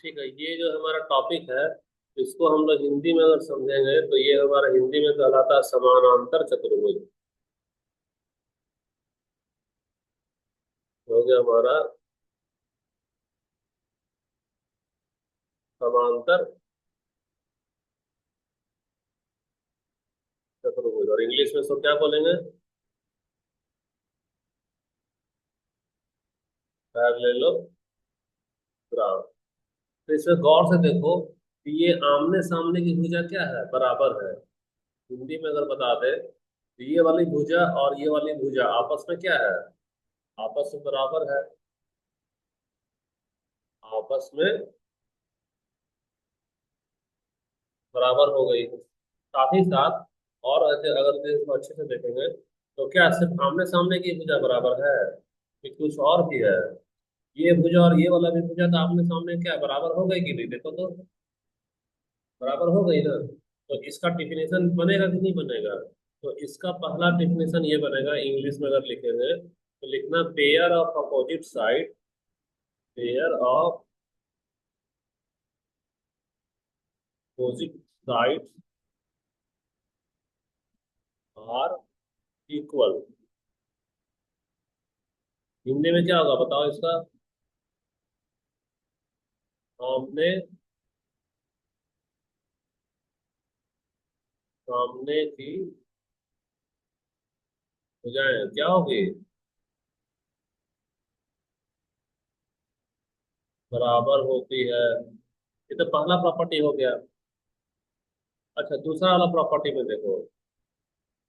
ठीक है, ये जो हमारा टॉपिक है इसको हम लोग हिंदी में अगर समझेंगे तो ये हमारा हिंदी में कहलाता है समानांतर चतुर्भुज। हो गया हमारा समांतर चतुर्भुज, और इंग्लिश में इसको क्या बोलेंगे? पैरेललोग्राम। तो इसमें गौर से देखो कि ये आमने सामने की भुजा क्या है, बराबर है। हिंदी में अगर बता दे तो ये वाली भुजा और ये वाली भुजा आपस में क्या है, आपस में बराबर है। आपस में बराबर हो गई। साथ ही साथ और अगर इसको अच्छे से देखेंगे तो क्या सिर्फ आमने सामने की भुजा बराबर है कि कुछ और भी है? ये भुजा और ये वाला भी भुजा तो आमने सामने क्या बराबर हो गई कि नहीं, देखो तो बराबर हो गई ना। तो इसका डिफिनेशन बनेगा कि नहीं बनेगा? तो इसका पहला डिफिनेशन ये बनेगा, इंग्लिश में अगर लिखेंगे तो लिखना pair of opposite side, pair of opposite side are equal. Hindi में क्या होगा बताओ इसका? आमने सामने की भुजाएं क्या होगी, बराबर होती है। ये तो पहला प्रॉपर्टी हो गया। अच्छा, दूसरा वाला प्रॉपर्टी में देखो।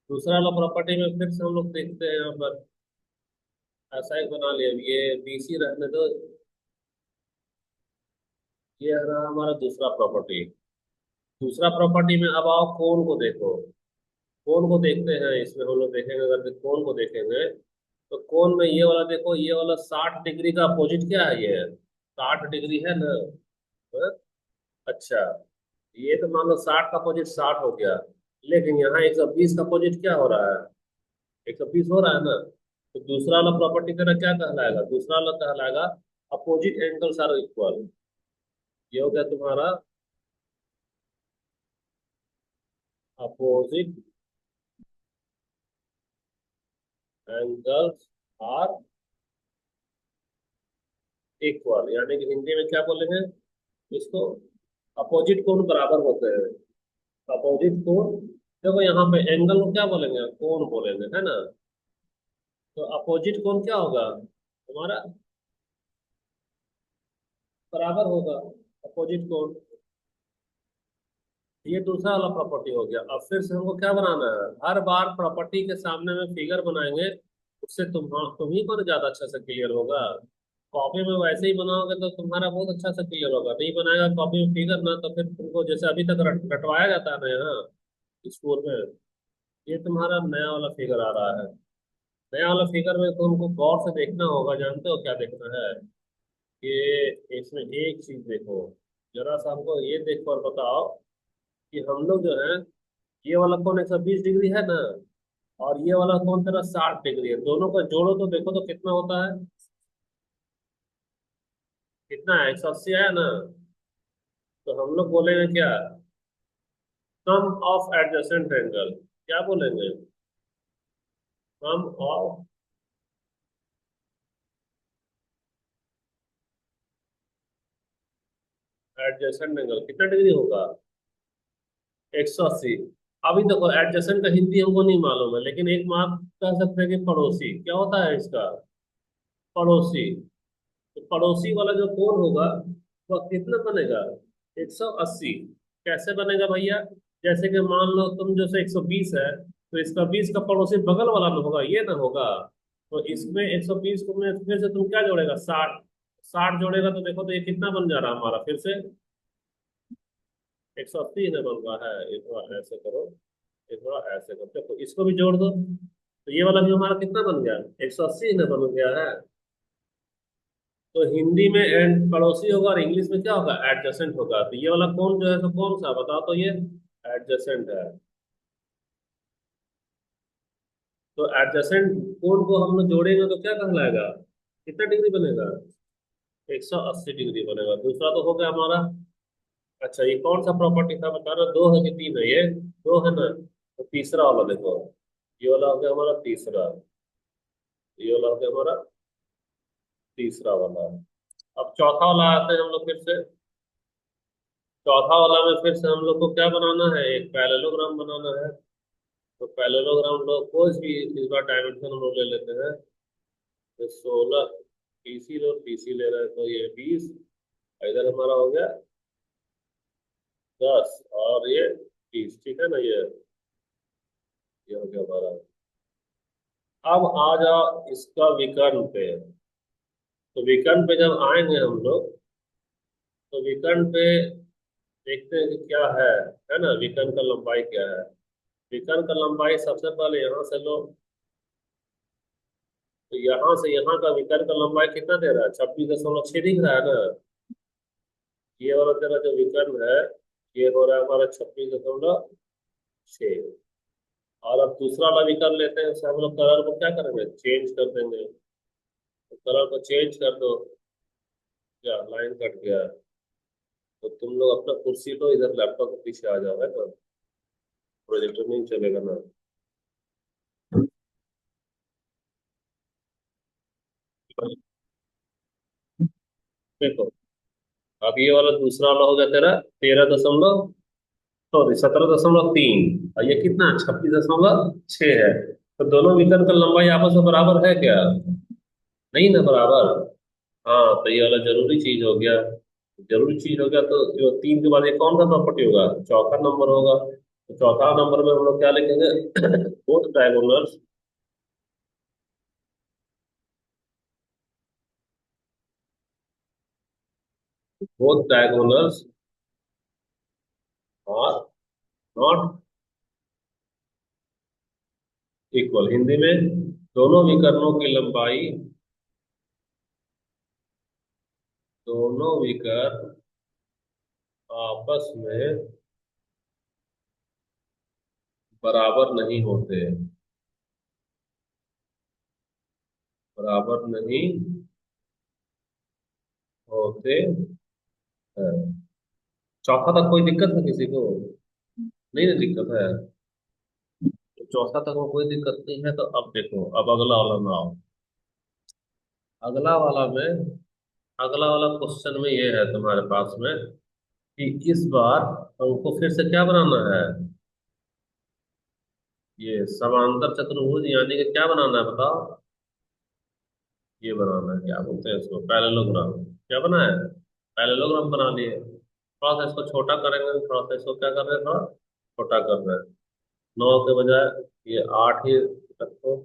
दूसरा वाला प्रॉपर्टी में फिर से हम लोग देखते हैं यहाँ पर। ऐसा ही बना लिया, ये बीसी रहने दो। ये रहा हमारा दूसरा प्रॉपर्टी। दूसरा प्रॉपर्टी में अब आओ कोण को देखो। कोण को देखते हैं, इसमें हम लोग देखेंगे, अगर कोण को देखेंगे तो कोण में ये वाला देखो, ये वाला 60 डिग्री का अपोजिट क्या है, ये 60 डिग्री है ना। हाँ? अच्छा, ये तो मान लो 60 का अपोजिट 60 हो गया, लेकिन यहाँ 120 का अपोजिट क्या हो रहा है, 120 हो रहा है ना। तो दूसरा वाला प्रॉपर्टी तेरा क्या कहलाएगा? दूसरा वाला कहलाएगा अपोजिट एंगल्स आर इक्वल। ये हो गया तुम्हारा अपोजिट एंगल्स आर इक्वल, यानी कि हिंदी में क्या बोलेंगे इसको? अपोजिट कोण बराबर होते हैं। अपोजिट कोण, देखो यहाँ पे एंगल को क्या बोलेंगे, कोण बोलेंगे, है ना। तो अपोजिट कोण क्या होगा हमारा, बराबर होगा अपोजिट कोण। ये दूसरा वाला प्रॉपर्टी हो गया। अब फिर से हमको क्या बनाना है, हर बार प्रॉपर्टी के सामने में फिगर बनाएंगे, उससे तुम्ही को ज्यादा अच्छा से क्लियर होगा। कॉपी में वैसे ही बनाओगे तो तुम्हारा बहुत अच्छा से क्लियर होगा, नहीं बनाएगा कॉपी में फिगर ना तो फिर तुमको जैसे अभी तक रटवाया जाता है ना यहाँ स्कूल में। ये तुम्हारा नया वाला फिगर आ रहा है। नया वाला फिगर में तुमको गौर से देखना होगा, जानते हो क्या देखना है? कि इसमें एक चीज देखो, जरा सा हमको ये देख कर बताओ कि हम लोग जो है, ये वाला कौन 120 डिग्री है ना, और ये वाला कौन तेरा 60 डिग्री है, दोनों को जोड़ो तो देखो तो कितना होता है। कितना है, 180 है ना। तो हम लोग बोलेंगे क्या, सम ऑफ एडजेसेंट एंगल। क्या बोलेंगे? सम ऑफ एडजेसेंट एंगल कितना डिग्री होगा, 180। अभी देखो एडजेसेंट का हिंदी हमको नहीं मालूम है, लेकिन एक मार्क कह सकते हैं कि पड़ोसी क्या होता है इसका, पड़ोसी। तो पड़ोसी वाला जो कोण होगा वह कितना बनेगा, 180। कैसे बनेगा भैया? जैसे कि मान लो तुम जैसे 120 है तो इसका 20 का पड़ोसी बगल वाला ना होगा, ये ना होगा। तो इसमें 120 को में फिर से तुम क्या जोड़ेगा, 60। 60 जोड़ेगा तो देखो तो ये कितना बन जा रहा है हमारा फिर से, 180 ना बन रहा है। ये थोड़ा ऐसे करो, ये थोड़ा ऐसे करो, देखो इसको भी जोड़ दो तो ये वाला भी हमारा कितना बन गया, 180 ना बन गया है। तो हिंदी में एंड पड़ोसी होगा और इंग्लिश में क्या होगा, एडजेसेंट होगा। तो ये वाला कौन जो है तो कौन सा बताओ तो, ये एडजेसेंट है। तो एडजेसेंट कोण को हम लोग जोड़ेंगे तो क्या कहलाएगा, कितना डिग्री बनेगा, 180 डिग्री बनेगा। दूसरा तो हो गया हमारा। अच्छा, ये कौन सा प्रॉपर्टी था बता रहा, दो है कि तीन है, ये दो है ना। तो तीसरा वाला देखो, ये वाला हो गया हमारा तीसरा, ये वाला हो गया हमारा तीसरा वाला। अब चौथा वाला आते हैं हम लोग फिर से। चौथा वाला में फिर से हम लोग को क्या बनाना है, एक पैरेललोग्राम बनाना है। तो पैरेललोग्राम लोग कोई भी इस बार डायमेंशन हम लोग ले लेते हैं। तो 16 पीसी लो, पीसी ले रहे हैं तो ये 20, इधर हमारा हो गया 10, और ये 30, ठीक है ना। ये हो गया हमारा। अब आ जाओ इसका विकर्ण पे। तो विकर्ण पे जब आएंगे हम लोग, तो विकर्ण पे देखते हैं कि क्या है ना, विकर्ण का लंबाई क्या है। विकर्ण का लंबाई सबसे पहले यहाँ से लो। तो यहाँ से यहाँ का विकर्ण का लंबाई कितना दे रहा है, 26.6 दिख रहा है ना। ये वाला तेरा जो विकर्ण है, ये हो रहा है हमारा 26.6। और अब दूसरा वाला विकर्ण लेते हैं, उससे हम लोग कलर को क्या करेंगे, चेंज कर देंगे। तो कलर को चेंज कर दो, क्या लाइन कट गया। तो तुम लोग अपना कुर्सी लो, इधर लैपटॉप के पीछे आ जाओ, है ना। प्रोजेक्टर नहीं चलेगा ना। देखो, अब ये वाला दूसरा वाला हो गया तेरा 13., सॉरी 17.3, और ये कितना 26.6 है। तो दोनों विकर्ण का लंबाई आपस में बराबर है क्या, नहीं ना बराबर। हाँ, तो ये वाला जरूरी चीज हो गया। जरूरी चीज हो गया, तो जो तीन के बाद ये कौन सा प्रॉपर्टी होगा, चौथा नंबर होगा। तो चौथा नंबर में हम लोग क्या लिखेंगे, both diagonals, both diagonals are not equal. Hindi में, दोनों विकर्णों की लंबाई, दोनों विकर्ण आपस में बराबर नहीं होते, बराबर नहीं होते हैं। चौथा तक कोई दिक्कत है किसी को, नहीं ना दिक्कत है। तो चौथा तक में कोई दिक्कत नहीं है। तो अब देखो, अब अगला वाला में आओ। अगला वाला में, अगला वाला क्वेश्चन में ये है तुम्हारे पास में कि इस बार हमको फिर से क्या बनाना है, ये समांतर चतुर्भुज, यानी कि क्या बनाना है बताओ। ये बनाना है, क्या बोलते हैं इसको, पैरेललोग्राम। क्या बना है, पैरेललोग्राम बना लिए। थोड़ा सा इसको छोटा करेंगे, थोड़ा सा इसको क्या कर रहे हैं, थोड़ा छोटा कर रहे हैं। 9 के बजाय ये 8 ही रखो।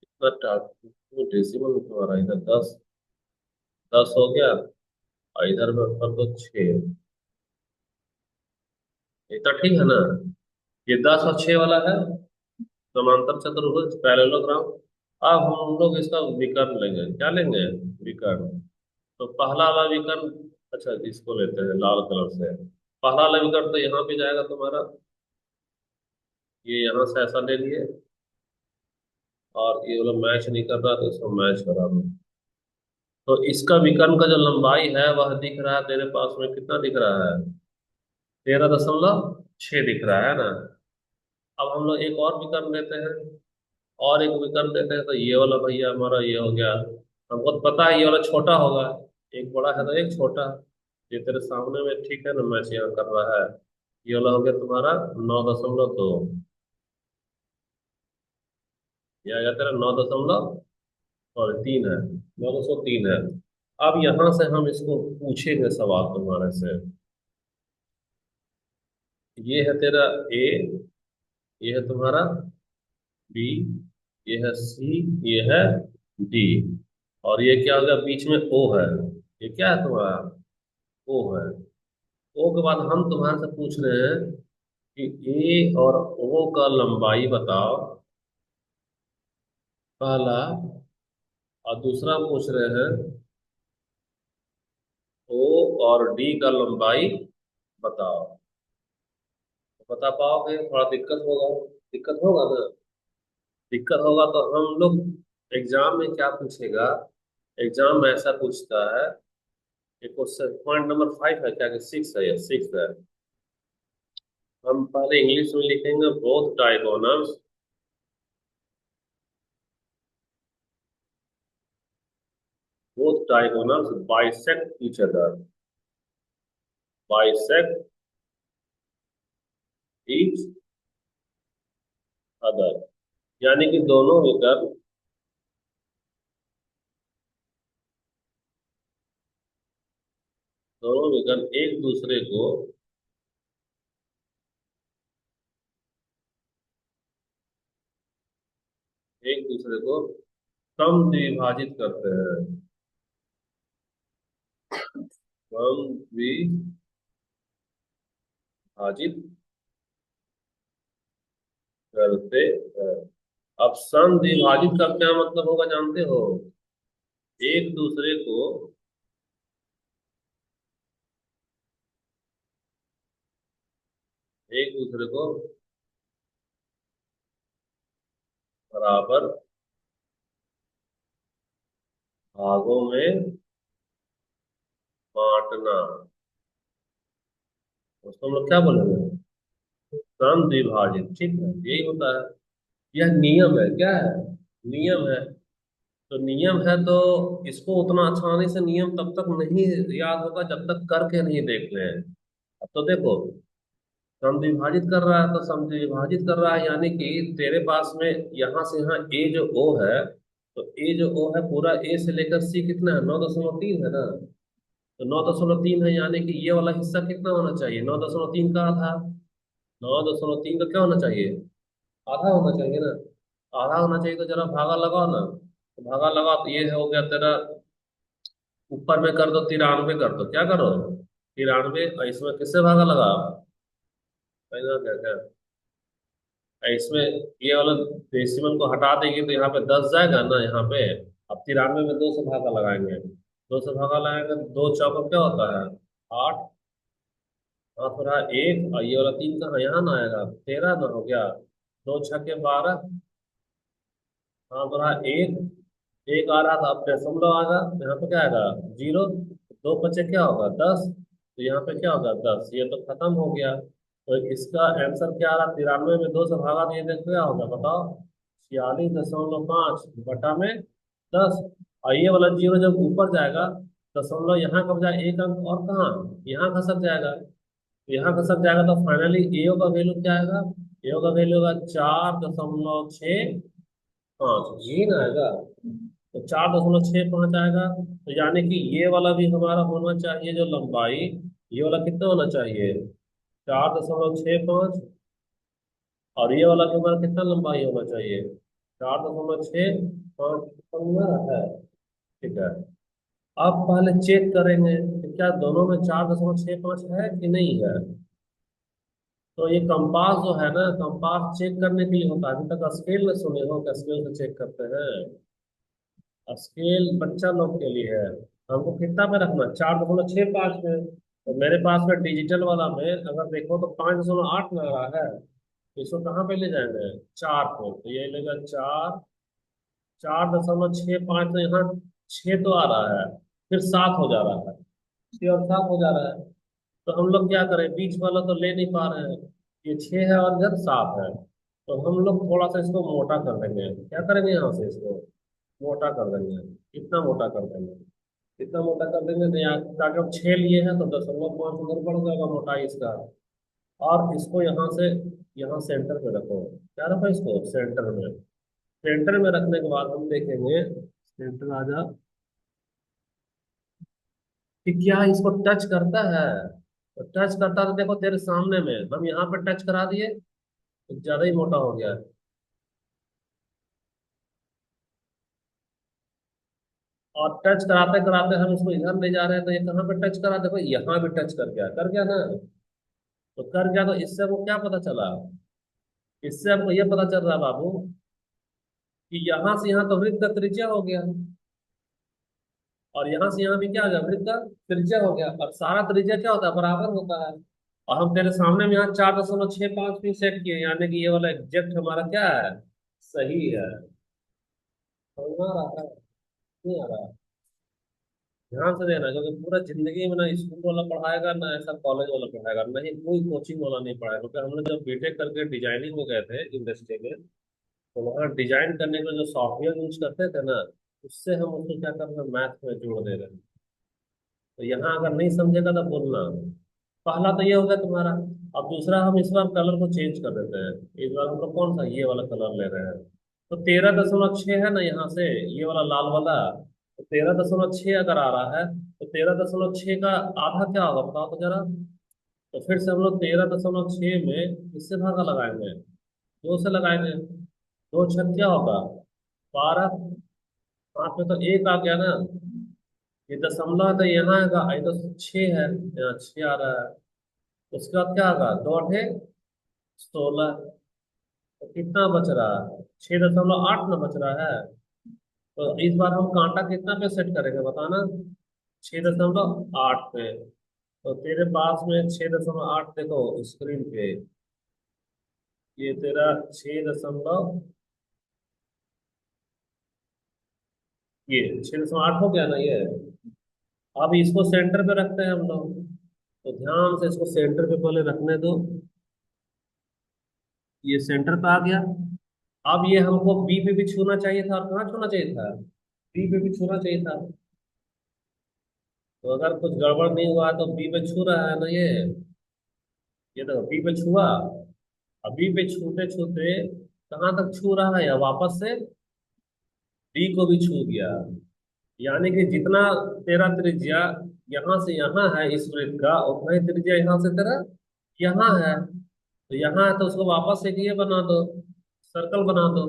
इतना डेसिमल तुम्हारा इधर 10, 10 हो गया, और इधर में कर दो 6। इतना ठीक है ना। ये 10 और 6 वाला है समांतर चतुर्भुज पैरेललोग्राम। अब हम लोग इसका विकर्ण लेंगे, क्या लेंगे, विकर्ण। तो पहला वाला विकर्ण, अच्छा इसको लेते हैं लाल कलर से। पहला वाला विकर्ण तो यहाँ पे जाएगा तुम्हारा, ये यहाँ से ऐसा ले लिए, और ये वाला मैच नहीं कर रहा तो इसको मैच करा दो। तो इसका विकर्ण का जो लंबाई है वह दिख रहा है तेरे पास में, कितना दिख रहा है, 13.6 दिख रहा है ना। अब हम लोग एक और विकर्ण लेते हैं, और एक विकल्प देते हैं। तो ये वाला भैया हमारा ये हो गया, हमको तो पता है ये वाला छोटा होगा, एक बड़ा है तो एक छोटा। ये तेरे सामने में ठीक है ना, मैच यहाँ कर रहा है। ये वाला हो गया तुम्हारा 9.2, ये आ गया तेरा 9., और 3 है, 9.3 है। अब यहाँ से हम इसको पूछेंगे सवाल तुम्हारे से। ये है तेरा ए, ये है तुम्हारा बी, ये है सी, ये है डी, और ये क्या हो गया बीच में ओ है। ये क्या है तुम्हारा, ओ है। ओ के बाद हम तुम्हारे से पूछ रहे हैं कि ए और ओ का लंबाई बताओ, पहला। और दूसरा पूछ रहे हैं ओ और डी का लंबाई बताओ। तो बता पाओगे, थोड़ा दिक्कत होगा, दिक्कत होगा ना। दिक्कत होगा तो हम लोग एग्जाम में क्या पूछेगा, एग्जाम में ऐसा पूछता है कि क्वेश्चन पॉइंट नंबर 5 है क्या कि 6 है या 6 है। हम पहले इंग्लिश में लिखेंगे both diagonals, bisect each other, bisect each other, यानी कि दोनों विकल्प, दोनों विकल्प एक दूसरे को कम द्विभाजित करते हैं, कम द्विभाजित करते हैं। अब सम द्विभाजित का क्या मतलब होगा जानते हो? एक दूसरे को, एक दूसरे को बराबर भागों में बांटना, उसको हम लोग क्या बोलेंगे? सम द्विभाजित, ठीक है, यही होता है। यह नियम है, क्या है? नियम है। तो नियम है तो इसको उतना आसानी से नियम तब तक नहीं याद होगा जब तक करके नहीं देख रहे हैं। अब तो देखो, समद्विभाजित कर रहा है तो समद्विभाजित कर रहा है, यानी कि तेरे पास में यहाँ से यहाँ ए जो ओ है, तो ए जो ओ है पूरा ए से लेकर सी कितना है? 9.3 है ना। तो 9.3 है, यानी कि ये वाला हिस्सा कितना होना चाहिए? 9.3 का आधा। 9.3 का क्या होना चाहिए? आधा होना चाहिए ना। आधा होना चाहिए, तो जरा भागा लगाओ ना, तो भागा लगाओ तो ये हो गया तेरा, ऊपर में कर दो 93, कर दो, क्या करो? 93, और इसमें किससे भागा लगाओ? क्या क्या, इसमें ये वाला डेसिमल को हटा देंगे तो यहाँ पे 10 जाएगा ना यहाँ पे। अब 93 में 2 से भागा लगाएंगे, 2 से भागा लगाएंगे तो 2 चौका क्या होता है? 8। हाथ रहा एक, और ये वाला 3 कहाँ यहाँ ना आएगा? 13 ना हो गया। 2 छक्के 12। हाँ तो रहा एक, एक आ रहा था, अब दशमलव आएगा तो यहाँ पे क्या आएगा? 0। 2 बचे क्या होगा? 10। तो यहाँ पे क्या होगा? 10। ये तो खत्म हो गया। तो इसका आंसर क्या आ रहा? 93 में 2 से भागा दिए तो क्या होगा बताओ? 46.5 बटा में 10। और ये वाला 0 जब ऊपर जाएगा, दशमलव यहाँ कब जाए? एक अंक और कहाँ? यहाँ खसक जाएगा। तो यहाँ खसक जाएगा तो फाइनली एओ का वैल्यू क्या आएगा? एओ का वैल्यू होगा 4.65, यही ना आएगा। तो 4.65 आएगा, तो यानी कि ये वाला भी हमारा होना चाहिए जो लंबाई, ये वाला कितना होना चाहिए? 4.65। और ये वाला भी हमारा कितना लंबाई होना चाहिए? 4.65 है। ठीक है। अब पहले चेक करेंगे कि क्या दोनों में 4.65 है कि नहीं है। तो ये कंपास जो है ना, कंपास चेक करने के लिए होता है। अभी तक स्केल में सुने हो कि स्केल से चेक करते हैं? स्केल बच्चा लोग के लिए है। हमको कितना पे रखना? 4.65 में। तो मेरे पास में डिजिटल वाला में अगर देखो तो 5.8 लग रहा है। तो इसको कहाँ पे ले जाएंगे? 4 पे, तो ये लेगा 4। 4.65, तो यहाँ 6 तो आ रहा है, फिर 7 हो जा रहा है, 6 और 7 हो जा रहा है। तो हम लोग क्या करें? बीच वाला तो ले नहीं पा रहे हैं। ये 6 है और इधर 7 है, तो हम लोग थोड़ा सा इसको मोटा कर देंगे। क्या करेंगे? यहाँ से इसको मोटा कर देंगे। कितना मोटा कर देंगे? कितना मोटा कर देंगे तो यहाँ, ताकि हम 6 लिए हैं तो 0.5 उधर बढ़ जाएगा मोटाई इसका। और इसको यहाँ से, यहाँ सेंटर में रखो। क्या रखो इसको? सेंटर में। सेंटर में रखने के बाद हम देखेंगे, सेंटर आ जा, कि क्या इसको टच करता है। तो टच करता तो देखो तेरे सामने में, हम यहाँ पे टच करा दिए तो ज्यादा ही मोटा हो गया है। और टच कराते कराते हम इसको इधर ले जा रहे हैं, तो ये कहाँ पे टच करा? देखो यहाँ भी टच कर गया ना। तो कर गया, तो इससे हमको क्या पता चला? इससे हमको ये पता चल रहा बाबू कि यहाँ से यहाँ तो वृत्त का त्रिज्या हो गया, और यहाँ से यहाँ भी क्या हो गया? वृत्त का त्रिज्या हो गया। और सारा त्रिज्या क्या होता है? बराबर होता है। और हम तेरे सामने में यहाँ 4.65 भी सेट किए, यानी कि ये वाला एग्जैक्ट हमारा क्या है? सही है। समझ में आ रहा है? नहीं आ रहा है? ध्यान से देना, क्योंकि पूरा जिंदगी में ना स्कूल वाला पढ़ाएगा ना ऐसा कॉलेज वाला पढ़ाएगा, नहीं कोई कोचिंग वाला नहीं पढ़ाएगा। क्योंकि हम लोग जब बीटेक करके डिजाइनिंग में गए थे इंडस्ट्री में, तो वहाँ डिजाइन करने के जो सॉफ्टवेयर यूज करते थे ना, उससे हम उसको क्या कर रहे हैं, मैथ में जोड़ दे रहे हैं। तो यहाँ अगर नहीं समझेगा तो बोलना। पहला तो ये हो गया तुम्हारा। अब दूसरा, हम इस बार कलर को चेंज कर देते हैं। इस बार हम लोग कौन सा ये वाला कलर ले रहे हैं। तो 13.6 है ना यहाँ से, ये वाला लाल वाला। तो 13.6 अगर आ रहा है, तो 13.6 का आधा क्या होगा बताओ तो जरा। तो फिर से हम लोग 13.6 में किससे भागा लगाएंगे, 2 से लगाएंगे। 2 छक क्या होगा, 12। हाथ में तो 1 आ गया ना। ये दशमलव है तो यहाँ आएगा, ये तो 6 है, यहाँ 6 आ रहा है। उसके बाद क्या होगा, 2 8 16। तो कितना बच रहा है, 6.8 ना बच रहा है। तो इस बार हम कांटा कितना पे सेट करेंगे बताना, 6.8 पे। तो तेरे पास में 6.8 देखो स्क्रीन पे, ये तेरा 6 दशमलव, ये 6.8 हो गया ना ये। अब इसको सेंटर पे रखते हैं हम लोग। तो ध्यान से इसको सेंटर पे पहले रखने दो। ये सेंटर पे आ गया। अब ये हमको बी पे भी छूना चाहिए था, और कहाँ छूना चाहिए था, बी पे भी छूना चाहिए था। तो अगर कुछ गड़बड़ नहीं हुआ तो बी पे छू रहा है ना ये देखो बी पे छुआ। अब बी पे छूते छूते कहाँ तक छू रहा है, या वापस से डी को भी छू दिया। यानी कि जितना तेरा त्रिज्या यहाँ से यहाँ है इस वृत्त का, उतना ही त्रिज्या यहाँ से तेरा यहाँ है। तो यहाँ है तो उसको वापस एक ये बना दो, सर्कल बना दो।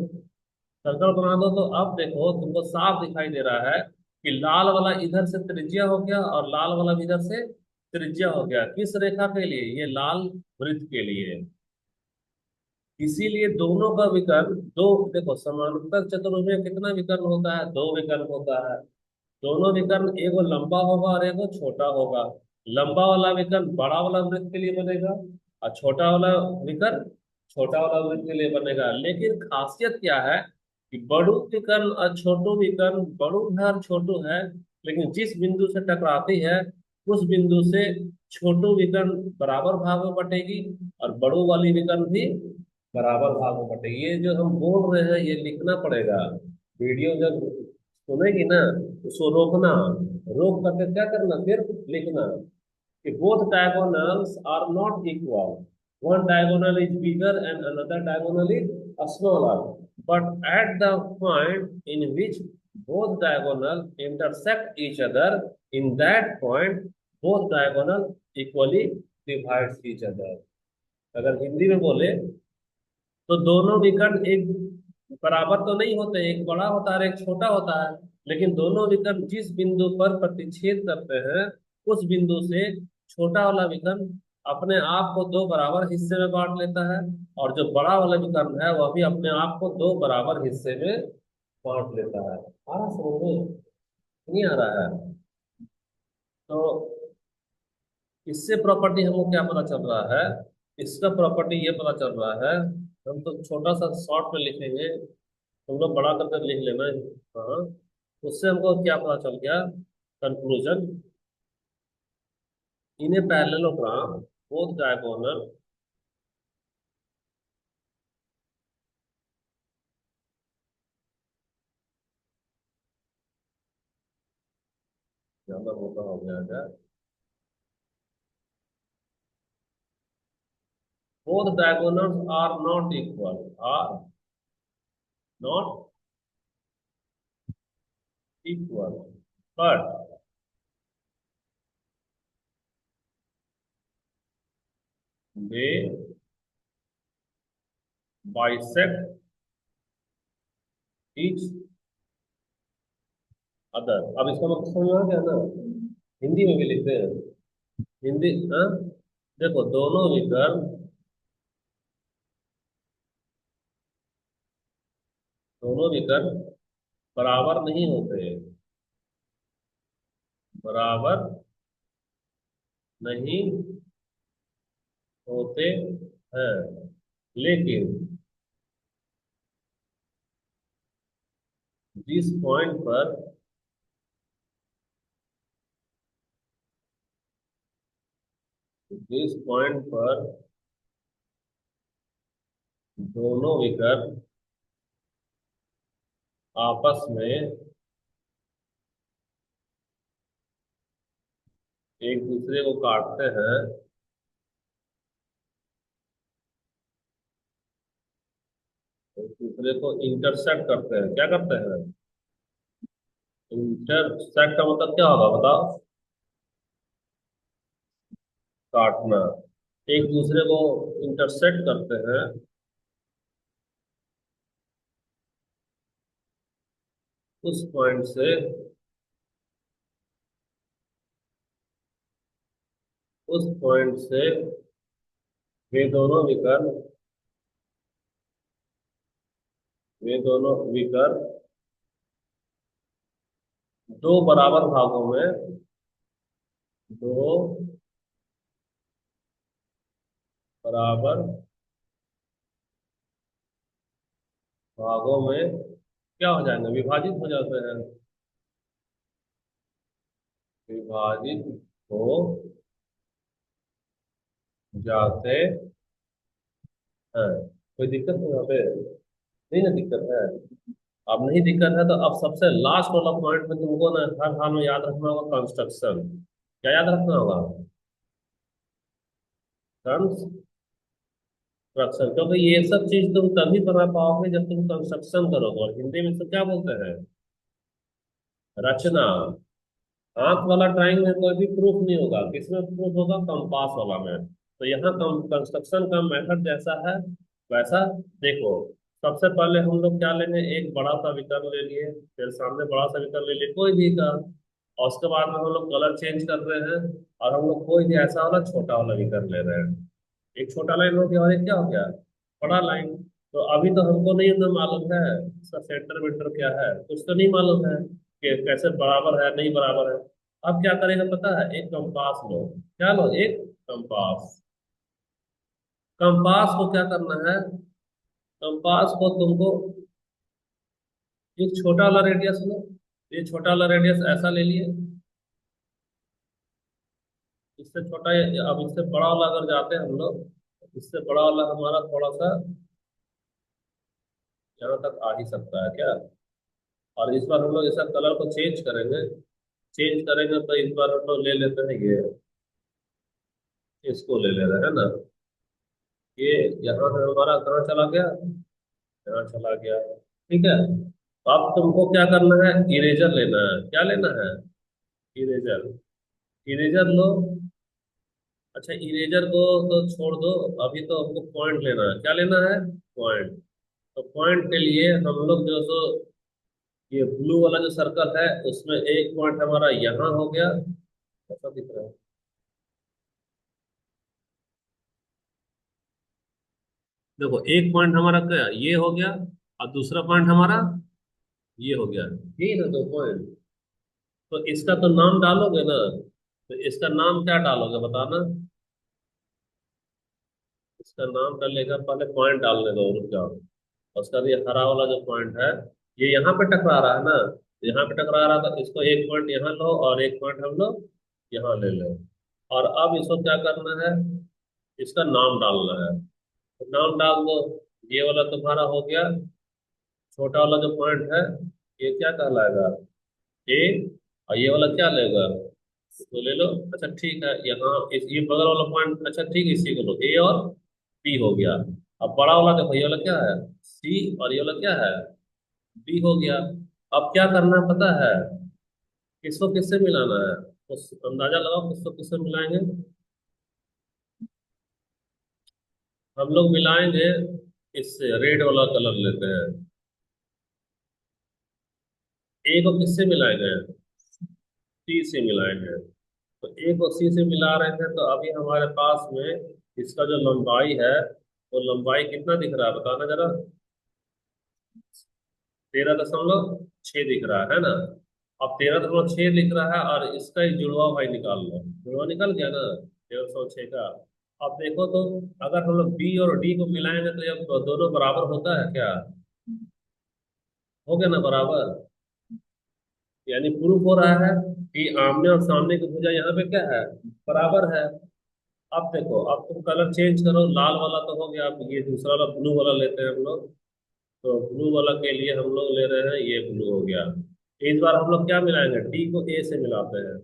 सर्कल बना दो, तो अब देखो तुमको साफ दिखाई दे रहा है कि लाल वाला इधर से त्रिज्या हो गया, और लाल वाला भी इधर से त्रिज्या हो गया। किस रेखा के लिए, ये लाल वृत्त के लिए। इसीलिए दोनों का विकर्ण दो, देखो समांतर चतुर्भुज में कितना विकर्ण होता है, 2 विकर्ण होता है। दोनों विकर्ण एगो लंबा होगा और एगो छोटा होगा। लंबा वाला विकर्ण बड़ा वाला वृत्त के लिए बनेगा, और छोटा वाला विकर्ण छोटा वाला वृत्त के लिए बनेगा। लेकिन खासियत क्या है कि बड़ू विकर्ण और छोटू विकर्ण, बड़ू है और छोटू है, लेकिन जिस बिंदु से टकराती है उस बिंदु से छोटू विकर्ण बराबर भाग में बटेगी, और बड़ू वाली विकर्ण भी बराबर भाग में बटेगी। ये जो हम बोल रहे हैं ये लिखना पड़ेगा। वीडियो जब सुनेगी ना, उसको रोकना, रोक करके क्या करना, सिर्फ लिखना कि both diagonals are not equal. One diagonal is bigger and another diagonal is smaller. But at the point in which both diagonals intersect each other, in that point both diagonals equally divides each other. अगर हिंदी में बोले तो दोनों विकर्ण एक बराबर तो नहीं होते, एक बड़ा होता है और एक छोटा होता है। लेकिन दोनों विकर्ण जिस बिंदु पर प्रतिच्छेद करते हैं, उस बिंदु से छोटा वाला विकर्ण अपने आप को 2 बराबर हिस्से में बांट लेता है, और जो बड़ा वाला विकर्ण है वह भी अपने आप को 2 बराबर हिस्से में बांट लेता है। आ रहा समझ में, नहीं आ रहा है। तो इससे प्रॉपर्टी हमको क्या पता चल रहा है, इसका प्रॉपर्टी ये पता चल रहा है। हम तो छोटा सा शॉर्ट में लिखेंगे, तुम लोग बड़ा करके लिख लेना। हाँ, उससे हमको क्या पता चल गया, conclusion. In a parallelogram both diagonal, ज्यादा मोटा हो गया क्या, both diagonals are not equal, are not equal, but they bisect each other. अब इसका मतलब समझ में आ गया ना, हिंदी में भी लिखते हैं। हिंदी, हाँ, देखो दोनों विकर्ण, दोनों विकर्ण बराबर नहीं होते, बराबर नहीं होते हैं। लेकिन जिस पॉइंट पर जिस पॉइंट पर दोनों विकर्ण आपस में एक दूसरे को काटते हैं, एक दूसरे को इंटरसेक्ट करते हैं, क्या करते हैं? इंटरसेक्ट का मतलब क्या होगा बताओ? काटना। एक दूसरे को इंटरसेक्ट करते हैं उस पॉइंट से, उस पॉइंट से वे दोनों विकर्ण, वे दोनों विकर्ण दो बराबर भागों में, दो बराबर भागों में क्या हो जाएंगे? विभाजित हो जाते हैं। विभाजित हो जाते हैं। कोई दिक्कत है यहाँ पे? नहीं ना दिक्कत है। अब नहीं दिक्कत है तो अब सबसे लास्ट वाला पॉइंट में तुमको ना हर हाल में याद रखना होगा, कंस्ट्रक्शन। क्या याद रखना होगा? कंस्ट्रक्शन, क्योंकि ये सब चीज तुम तभी बना पाओगे जब तुम कंस्ट्रक्शन करोगे। और हिंदी में इसको क्या बोलते हैं? रचना। हाथ वाला ड्राइंग में कोई भी प्रूफ नहीं होगा, किसमें प्रूफ होगा? कंपास वाला में। तो यहाँ कंस्ट्रक्शन का मेथड जैसा है वैसा। देखो, सबसे पहले हम लोग क्या लेंगे? एक बड़ा सा विकर्ण ले लिए, फिर सामने बड़ा सा विकर्ण ले लिए कोई भी का, और उसके बाद में हम लोग कलर चेंज कर रहे हैं, और हम लोग कोई भी ऐसा वाला छोटा वाला विकर्ण ले रहे हैं। एक छोटा लाइन हो गया और एक क्या हो गया? बड़ा लाइन। तो अभी तो हमको नहीं ना मालूम है इसका सेंटर वेंटर क्या है, कुछ तो नहीं मालूम है कि कैसे बराबर है नहीं बराबर है। अब क्या करेगा पता है? एक कंपास लो। क्या लो? एक कंपास। कंपास को क्या करना है? कंपास को तुमको एक छोटा वाला रेडियस लो। ये छोटा वाला रेडियस ऐसा ले लिए, इससे छोटा अब इससे बड़ा वाला अगर जाते हैं हम लोग, इससे बड़ा वाला हमारा थोड़ा सा यहाँ तक आ ही सकता है क्या? और इस बार हम लोग ऐसा कलर को चेंज करेंगे। चेंज करेंगे तो इस बार हम लोग ले लेते हैं ये, इसको ले ले रहे हैं ना। ये यहाँ से हमारा कहाँ चला गया? यहाँ चला गया। ठीक है, तो अब तुमको क्या करना है? इरेजर लेना है। क्या लेना है? इरेजर। इरेजर लो। अच्छा, इरेजर को तो छोड़ दो, अभी तो हमको पॉइंट लेना है। क्या लेना है? पॉइंट। तो पॉइंट के लिए हम लोग जो सो ये ब्लू वाला जो सर्कल है उसमें एक पॉइंट हमारा यहाँ हो गया, ऐसा दिख रहा है। देखो, एक पॉइंट हमारा क्या ये हो गया, और दूसरा पॉइंट हमारा ये हो गया। यही ना दो पॉइंट। तो इसका तो नाम डालोगे ना, तो इसका नाम क्या डालोगे बताना? इसका नाम डालेगा, पहले पॉइंट डालने दो, रुक जाओ। और उसका ये हरा वाला जो पॉइंट है, ये यहाँ पे टकरा रहा है ना, यहाँ पे टकरा रहा था, इसको एक पॉइंट यहाँ लो और एक पॉइंट हम लोग यहाँ ले लो। और अब इसको क्या करना है? इसका नाम डालना है। तो नाम डाल दो। ये वाला तुम्हारा हो गया, छोटा वाला जो पॉइंट है ये क्या कहलाएगा? ए। और ये वाला क्या लेगा? इसको ले लो। अच्छा ठीक है, यहाँ इस ये बगल वाला पॉइंट, अच्छा ठीक है, इसी को लो, ए और बी हो गया। अब बड़ा वाला देखो, ये वाला क्या है? सी, और ये वाला क्या है? बी हो गया। अब क्या करना है पता है? किसको किससे मिलाना है? उस अंदाजा लगाओ किसको किससे मिलाएंगे। हम लोग मिलाएंगे, इससे रेड वाला कलर लेते हैं। ए को किससे मिलाएंगे? सी से मिलाएंगे। तो ए को सी से मिला रहे थे, तो अभी हमारे पास में इसका जो लंबाई है, वो लंबाई कितना दिख रहा है बताना जरा? 13.6 दिख रहा है ना? अब 13.6 दिख रहा है, और इसका ही जुड़वा भाई निकाल लो। जुड़वा निकल गया ना 1306 का। अब देखो तो, अगर हम लोग बी और डी को मिलाएंगे तो ये दोनों बराबर होता है क्या? हो गया ना बराबर? यानी प्रूफ हो रहा है कि आमने और सामने की भुजा यहाँ पे क्या है? बराबर है। अब देखो, अब तुम कलर चेंज करो, लाल वाला तो हो गया, अब ये दूसरा वाला ब्लू वाला लेते हैं हम लोग। तो ब्लू वाला के लिए हम लोग ले रहे हैं, ये ब्लू हो गया। इस बार हम लोग क्या मिलाएंगे, डी को ए से मिलाते हैं।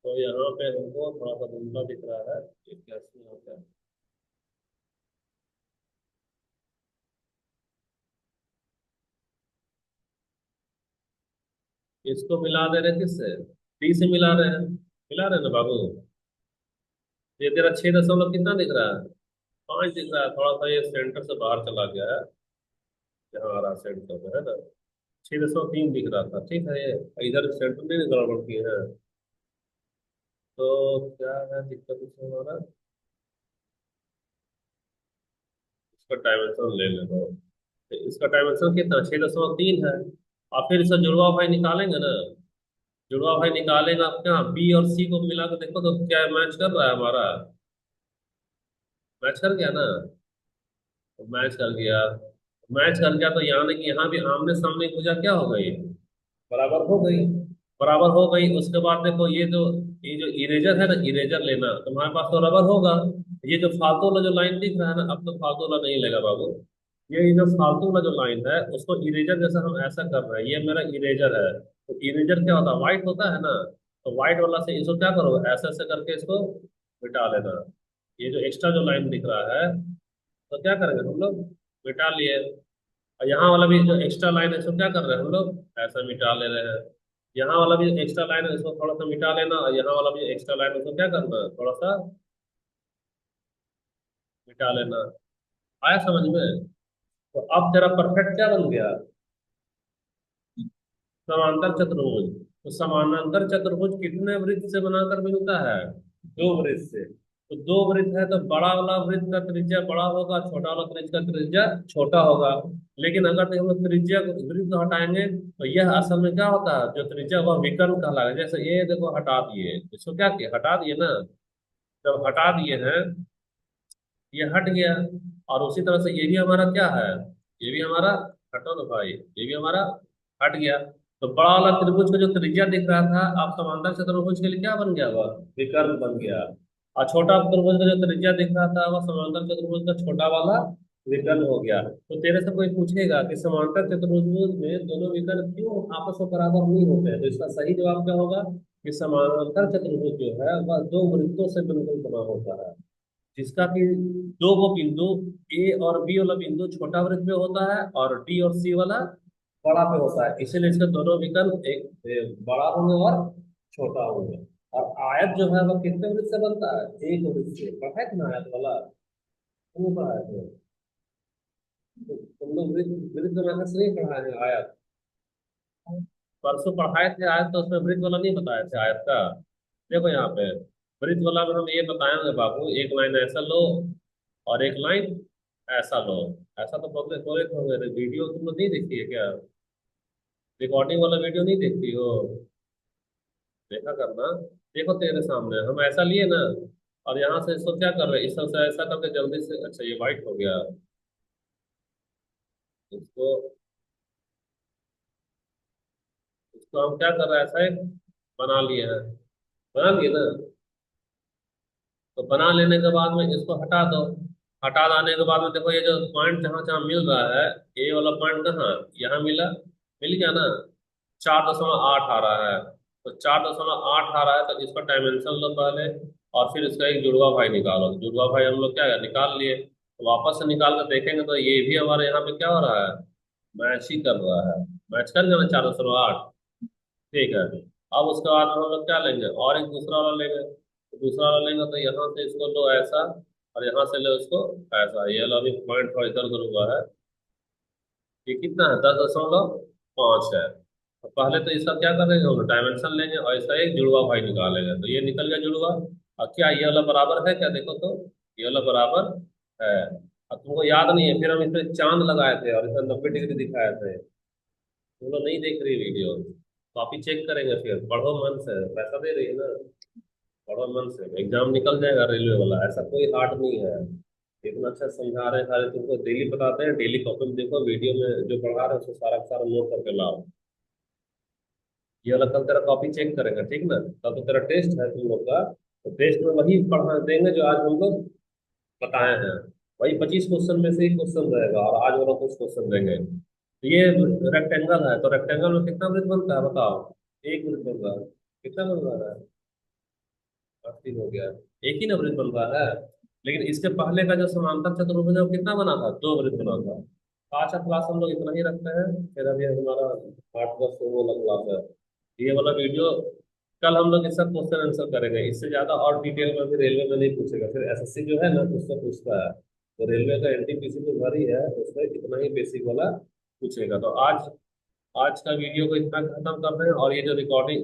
तो यहाँ पे हमको थोड़ा सा धुंधला दिख रहा है, ये कैसे होता है। इसको मिला दे रहे किससे, डी से मिला रहे हैं, मिला रहे हैं ना बाबू। ये तेरा 6 दशमलव कितना दिख रहा है, 5 दिख रहा है, थोड़ा सा ये सेंटर से बाहर चला गया है। यहाँ आ रहा सेंटर में है ना, 6.3 दिख रहा था, ठीक है, ये इधर सेंटर में गड़बड़ की है। तो क्या है दिक्कत इसमें हमारा, इसका डायमेंशन ले लेना। तो इसका डायमेंशन कितना, 6.3 है। और फिर इसका जुड़वा भाई निकालेंगे ना, जुड़वा भाई निकालेगा, आप क्या बी और सी को मिला के देखो तो क्या मैच कर रहा है हमारा, मैच कर गया ना। तो मैच कर गया, मैच कर गया तो यानी कि यहाँ भी आमने सामने की भुजा क्या हो गई, बराबर हो गई। बराबर हो गई, उसके बाद देखो ये जो इरेजर है ना, इरेजर लेना, तुम्हारे पास तो रबर होगा। ये जो फालतू वाला जो लाइन दिख रहा है ना, अब तो फालतू वाला नहीं लेगा बाबू। ये जो फालतू वाला जो लाइन है उसको इरेजर जैसा हम ऐसा कर रहे हैं, ये मेरा इरेजर है। तो इरेजर क्या होता है, व्हाइट होता है ना। तो व्हाइट वाला से इसको क्या करो, ऐसे ऐसे करके इसको मिटा लेना। ये जो एक्स्ट्रा जो लाइन दिख रहा है, तो क्या करेंगे हम लोग, मिटा लिए। और यहाँ वाला भी जो एक्स्ट्रा लाइन है इसको क्या कर रहे हैं हम लोग, ऐसा मिटा ले रहे हैं। यहाँ वाला भी एक्स्ट्रा लाइन है इसको थोड़ा सा मिटा लेना, और यहाँ वाला भी एक्स्ट्रा लाइन है उसको क्या करना है, थोड़ा सा मिटा लेना। आया समझ में। तो अब तेरा परफेक्ट क्या बन गया, समांतर चतुर्भुज। तो समानांतर चतुर्भुज कितने वृत्त से बनाकर मिलता है, 2 वृत्त से। तो 2 वृत्त है तो बड़ा वाला वृत्त का त्रिज्या बड़ा होगा, छोटा वाला वृत्त का त्रिज्या छोटा होगा। लेकिन अगर हम लोग त्रिज्या को, वृत्त को हटाएंगे तो यह असल में क्या होता है, जो त्रिज्या वह विकर्ण कहलाएगा। जैसे ये देखो हटा दिए, इसको क्या किया, हटा दिए ना। जब हटा दिए हैं, ये हट गया। और उसी तरह से ये भी हमारा क्या है, ये भी हमारा, हटो ना भाई, ये भी हमारा हट गया। तो बड़ा वाला त्रिभुज का जो त्रिज्या दिख रहा था, आप समांतर चतुर्भुज के लिए क्या बन गया, वह विकर्ण बन गया। और छोटा त्रिभुज का जो त्रिज्या दिख रहा था, वह समांतर चतुर्भुज का छोटा वाला विकर्ण हो गया। तो तेरे से कोई पूछेगा कि समांतर चतुर्भुज में दोनों विकर्ण क्यों आपस में बराबर नहीं होते हैं, तो इसका सही जवाब क्या होगा, कि समांतर चतुर्भुज जो है वह 2 वृत्तों से मिलकर बना होता है, जिसका कि दो वो बिंदु, ए और बी वाला बिंदु छोटा वृत्त में होता है, और डी और सी वाला बड़ा पे होता है। इसीलिए इसके दोनों विकल्प एक बड़ा होंगे और छोटा होंगे। और आयत जो है वह कितने वृत्त से बनता है, एक वृत्त से। पढ़ा है ना आयत वाला, तुम पढ़ा है तुम लोग वृत्त वृत्त बनाना से नहीं पढ़ा है आयत, परसों पढ़ाए थे आयत, तो उसमें वृत्त वाला नहीं बताए थे आयत का। देखो यहाँ पे वृत्त वाला में हम ये बताएंगे बाबू, एक लाइन ऐसा लो और एक लाइन ऐसा लो। ऐसा तो पब्लिक प्रोजेक्ट हो गए थे, वीडियो तुम लोग नहीं देखती है क्या, रिकॉर्डिंग वाला वीडियो नहीं देखती हो, देखा करना। देखो तेरे सामने हम ऐसा लिए ना, और यहाँ से इसको क्या कर रहे हैं, इस तरह से ऐसा करके जल्दी से, अच्छा ये वाइट हो गया, इसको इसको हम क्या कर रहे हैं, ऐसा एक बना लिए हैं, बना लिए ना। तो बना लेने के बाद में इसको हटा दो। हटा लाने के बाद में देखो, ये जो पॉइंट जहाँ जहाँ मिल रहा है, ए वाला पॉइंट कहाँ, यहाँ मिला, मिल गया ना। 4.8 आ रहा है। तो 4.8 आ रहा है, तो इसका डायमेंशन लो पहले, और फिर इसका एक जुड़वा भाई निकालो। जुड़वा भाई हम लोग क्या है, निकाल लिए। तो वापस से निकाल कर देखेंगे तो ये भी हमारे यहाँ पे क्या हो रहा है, मैच ही कर रहा है। मैच कर गया ना 4.8, ठीक है। अब उसके बाद हम लोग क्या लेंगे, और एक दूसरा वाला लेंगे। तो दूसरा वाला लेंगे तो यहाँ से इसको लो ऐसा, और यहाँ से लो इसको ऐसा। ये वाला अभी पॉइंट थोड़ा इधर उधर हुआ है। ये कितना है, 10.5 है। तो पहले तो इसका क्या करेंगे, हम डायमेंशन लेंगे और इसका एक जुड़वा भाई निकालेंगे। तो ये निकल गया जुड़वा। और क्या ये वाला बराबर है क्या, देखो तो, ये वाला बराबर है। अब तुमको याद नहीं है, फिर हम इसमें चांद लगाए थे और इसमें 90 डिग्री दिखाए थे। तुम लोग नहीं देख रही वीडियो, कॉपी चेक करेंगे, फिर पढ़ो मन से, पैसा दे रही है ना, पढ़ो मन से, एग्जाम निकल जाएगा रेलवे वाला, ऐसा कोई हार्ड नहीं है। इतना अच्छा समझा रहे हैं, सारे तुमको डेली बताते हैं, डेली कॉपी में देखो, वीडियो में जो पढ़ा रहे हैं उसको सारा का सारा नोट करके लाओ। ये वाला कल तेरा कॉपी चेक करेंगे, ठीक ना, कल तो तेरा टेस्ट है तुम लोग का। तो टेस्ट में वही पढ़ना देंगे जो आज हम लोग बताए हैं। वही 25 क्वेश्चन में से ही क्वेश्चन रहेगा, और आज वाला कुछ क्वेश्चन देंगे। तो ये रेक्टेंगल है, तो रेक्टेंगल में कितना वृत्त बनता है बताओ। एक वृत्त बन रहा है। कितना बन रहा है? 8 3 हो गया। एक ही ना वृत्त बन रहा है। लेकिन इसके पहले का जो समांतर चतुर्भुज है वो कितना बना था? 2 वृत्त बना था। आज का क्लास हम लोग इतना ही रखते हैं। फिर अभी हमारा 8 10 वाला क्लास है। ये वाला वीडियो कल हम लोग इसका क्वेश्चन आंसर करेंगे। इससे ज्यादा और डिटेल में भी रेलवे में नहीं पूछेगा। फिर एसएससी जो है ना उससे पूछता है। तो रेलवे का एनटीपीसी जो भरी है उसमें इतना ही बेसिक वाला पूछेगा। तो आज आज का वीडियो को इतना खत्म कर रहे हैं, और ये जो रिकॉर्डिंग